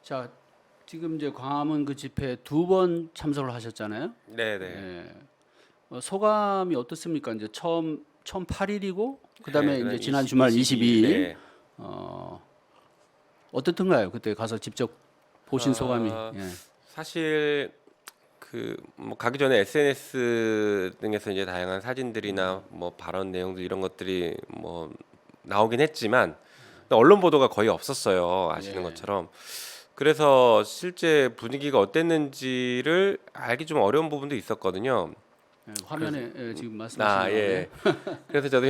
자, 지금 이제 광화문 그 집회 두 번 참석을 하셨잖아요. 네네. 예. 소감이 어떻습니까? 이제 처음 8일이고 네, 그다음에 그다음 이제 지난 주말 22일. 22일 네. 어떻던가요? 그때 가서 직접 보신 소감이. 어, 예. 사실 그 뭐 가기 전에 SNS 등에서 이제 다양한 사진들이나 뭐 발언 내용들 이런 것들이 뭐 나오긴 했지만 언론 보도가 거의 없었어요. 아시는 예. 것처럼. 그래서 실제 분위기가 어땠는지를 알기 좀 어려운 부분도 있었거든요. 예, 그래서 화면에 지금 말씀하신 거. 예. 예. 그래서 저도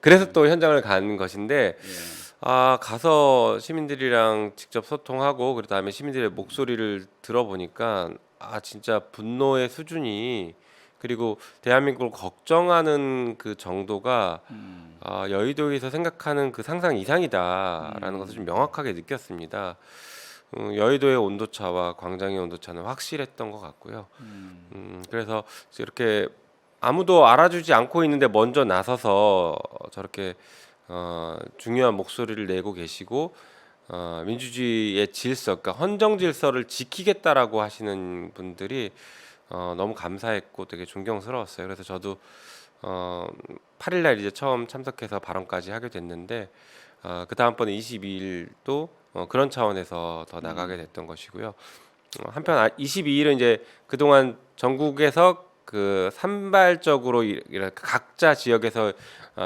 그래서 또 현장을 간 것인데 예. 가서 시민들이랑 직접 소통하고 그다음에 시민들의 목소리를 들어보니까 진짜 분노의 수준이 그리고 대한민국을 걱정하는 그 정도가 여의도에서 생각하는 그 상상 이상이다라는 것을 좀 명확하게 느꼈습니다. 여의도의 온도차와 광장의 온도차는 확실했던 것 같고요. 그래서 이렇게 아무도 알아주지 않고 있는데 먼저 나서서 저렇게 중요한 목소리를 내고 계시고 민주주의의 질서, 그러니까 헌정 질서를 지키겠다라고 하시는 분들이 너무 감사했고 되게 존경스러웠어요. 그래서 저도 8일 날 이제 처음 참석해서 발언까지 하게 됐는데 그 다음번에 22일도 그런 차원에서 더 나가게 됐던 것이고요. 한편 22일은 이제 그동안 전국에서 그 산발적으로 이렇게 각자 지역에서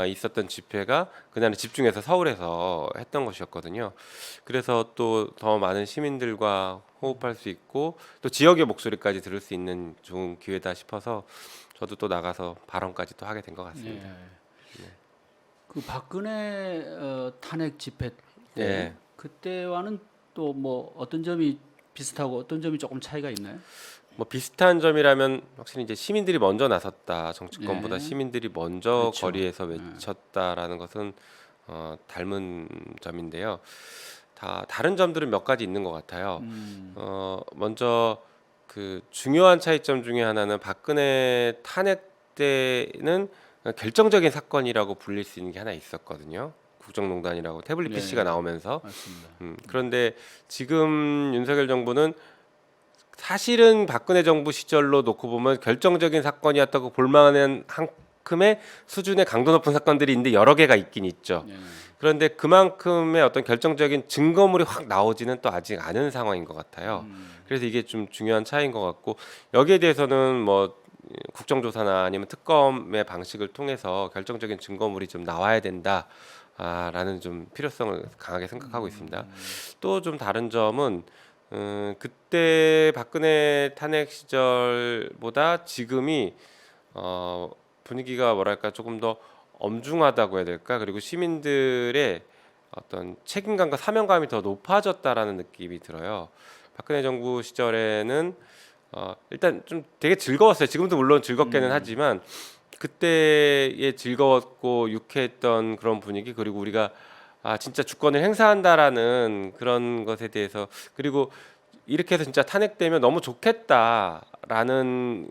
있었던 집회가 그날은 집중해서 서울에서 했던 것이었거든요. 그래서 또 더 많은 시민들과 호흡할 수 있고 또 지역의 목소리까지 들을 수 있는 좋은 기회다 싶어서 저도 또 나가서 발언까지 또 하게 된 것 같습니다. 예. 그 박근혜 탄핵 집회 때 예. 그때와는 또 뭐 어떤 점이 비슷하고 어떤 점이 조금 차이가 있나요? 뭐 비슷한 점이라면 확실히 이제 시민들이 먼저 나섰다. 정치권보다 예. 시민들이 먼저 그렇죠. 거리에서 외쳤다라는 것은 닮은 점인데요. 다른 점들은 몇 가지 있는 것 같아요. 먼저 그 중요한 차이점 중에 하나는 박근혜 탄핵 때는 결정적인 사건이라고 불릴 수 있는 게 하나 있었거든요. 국정농단이라고 태블릿 PC가 예. 나오면서 맞습니다. 그런데 지금 윤석열 정부는 사실은 박근혜 정부 시절로 놓고 보면 결정적인 사건이었다고 볼 만한 한큼의 수준의 강도 높은 사건들이 있는데 여러 개가 있긴 있죠. 예. 그런데 그만큼의 어떤 결정적인 증거물이 확 나오지는 또 아직 않은 상황인 것 같아요. 그래서 이게 좀 중요한 차이인 것 같고 여기에 대해서는 뭐 국정조사나 아니면 특검의 방식을 통해서 결정적인 증거물이 좀 나와야 된다. 라는 좀 필요성을 강하게 생각하고 있습니다. 또 좀 다른 점은 그때 박근혜 탄핵 시절보다 지금이 분위기가 뭐랄까 조금 더 엄중하다고 해야 될까? 그리고 시민들의 어떤 책임감과 사명감이 더 높아졌다라는 느낌이 들어요. 박근혜 정부 시절에는 일단 좀 되게 즐거웠어요. 지금도 물론 즐겁게는 하지만 그때의 즐거웠고 유쾌했던 그런 분위기 그리고 우리가 진짜 주권을 행사한다라는 그런 것에 대해서 그리고 이렇게 해서 진짜 탄핵되면 너무 좋겠다라는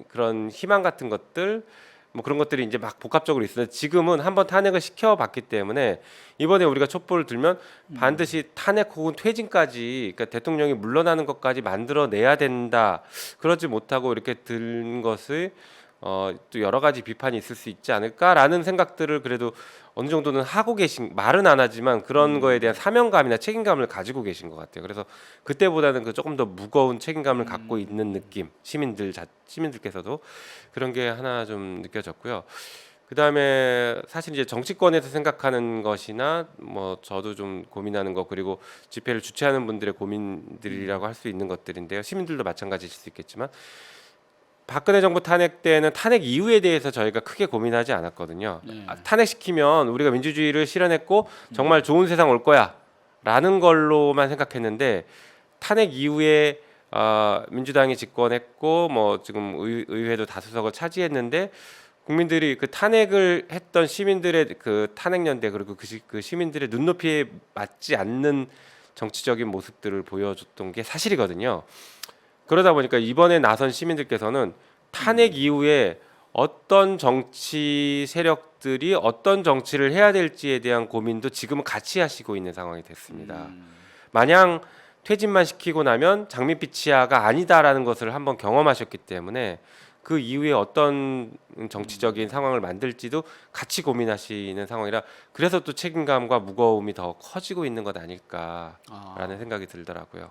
그런 희망 같은 것들 뭐 그런 것들이 이제 막 복합적으로 있어요. 지금은 한번 탄핵을 시켜봤기 때문에 이번에 우리가 촛불을 들면 반드시 탄핵 혹은 퇴진까지 그러니까 대통령이 물러나는 것까지 만들어내야 된다. 그러지 못하고 이렇게 든 것을 또 여러 가지 비판이 있을 수 있지 않을까라는 생각들을 그래도 어느 정도는 하고 계신 말은 안 하지만 그런 거에 대한 사명감이나 책임감을 가지고 계신 것 같아요. 그래서 그때보다는 그 조금 더 무거운 책임감을 갖고 있는 느낌 시민들께서도 그런 게 하나 좀 느껴졌고요. 그다음에 사실 이제 정치권에서 생각하는 것이나 뭐 저도 좀 고민하는 거 그리고 집회를 주최하는 분들의 고민들이라고 할 수 있는 것들인데요. 시민들도 마찬가지일 수 있겠지만 박근혜 정부 탄핵 때는 탄핵 이후에 대해서 저희가 크게 고민하지 않았거든요. 네. 탄핵시키면 우리가 민주주의를 실현했고 정말 좋은 세상 올 거야라는 걸로만 생각했는데 탄핵 이후에 민주당이 집권했고 뭐 지금 의회도 다수석을 차지했는데 국민들이 그 탄핵을 했던 시민들의 그 탄핵연대 그리고 그 시민들의 눈높이에 맞지 않는 정치적인 모습들을 보여줬던 게 사실이거든요. 그러다 보니까 이번에 나선 시민들께서는 탄핵 이후에 어떤 정치 세력들이 어떤 정치를 해야 될지에 대한 고민도 지금은 같이 하시고 있는 상황이 됐습니다. 마냥 퇴진만 시키고 나면 장밋빛 치아가 아니다라는 것을 한번 경험하셨기 때문에 그 이후에 어떤 정치적인 상황을 만들지도 같이 고민하시는 상황이라 그래서 또 책임감과 무거움이 더 커지고 있는 것 아닐까라는 아, 생각이 들더라고요.